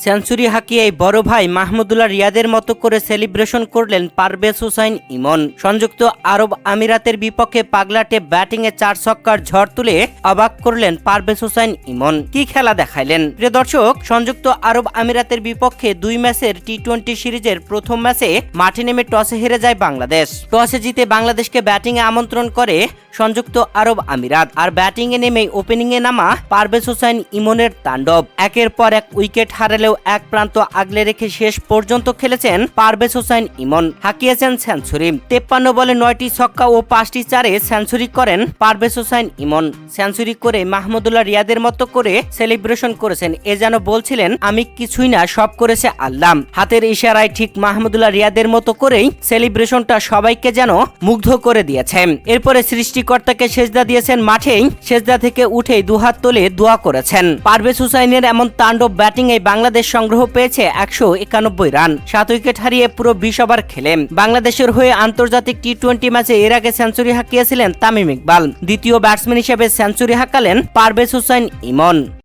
Century হাঁকিয়ে বড় ভাই মাহমুদুল্লাহ রিয়াদের মতো করে সেলিব্রেশন করলেন পারভেজ হোসেন ইমন। সংযুক্ত আরব আমিরাতের বিপক্ষে পাগলাটে ব্যাটিংয়ে 4 ছক্কার ঝড় তুলে অবাক করলেন পারভেজ হোসেন ইমন। কি খেলা দেখাইলেন! প্রিয় দর্শক, সংযুক্ত আরব আমিরাতের বিপক্ষে 2 ম্যাচের টি-20 সিরিজের প্রথম ম্যাচে মাঠে নেমে টসে হেরে যায় বাংলাদেশ। টসে জিতে বাংলাদেশকে ব্যাটিংয়ে আমন্ত্রণ করে সংযুক্ত আরব আমিরাত। আর ব্যাটিংয়ে নেমে ওপেনিংয়ে নামা পারভেজ হোসেন ইমনের তাণ্ডব। একের পর এক উইকেট হারালেও এক প্রান্ত আগলে রেখে শেষ পর্যন্ত খেলেছেন পারভেজ হোসেন ইমন। হাঁকিয়েছেন সেঞ্চুরি। 53 বলে 9টি ছক্কা ও 5টি চারে সেঞ্চুরি করেন পারভেজ হোসেন ইমন। সেঞ্চুরি করে মাহমুদুল্লাহ রিয়াদের মতো করে সেলিব্রেশন করেছেন। এ যেন বলছিলেন, আমি কিছুই না, সব করেছে আল্লাহ। হাতের ইশারায় ঠিক মাহমুদুল্লাহ রিয়াদের মতো করেই সেলিব্রেশনটা সবাইকে যেন মুগ্ধ করে দিয়েছে। এরপরে সৃষ্টিকর্তাকে সেজদা দিয়েছেন মাঠেই। সেজদা থেকে উঠেই দুহাত তুলে দোয়া করেছেন। পারভেজ হোসেনের এমন তাণ্ডব ব্যাটিংয়ে বাংলাদেশ সংগ্রহ পেয়েছে 191 রান। 7 উইকেট হারিয়ে পুরো 20 ওভার খেলে বাংলাদেশের হয়ে আন্তর্জাতিক টি-20 ম্যাচে এর আগে সেঞ্চুরি হাঁকিয়েছিলেন তামিম ইকবাল। দ্বিতীয় ব্যাটসম্যান হিসেবে সেঞ্চুরি হাঁকালেন পারভেজ হোসেন ইমন।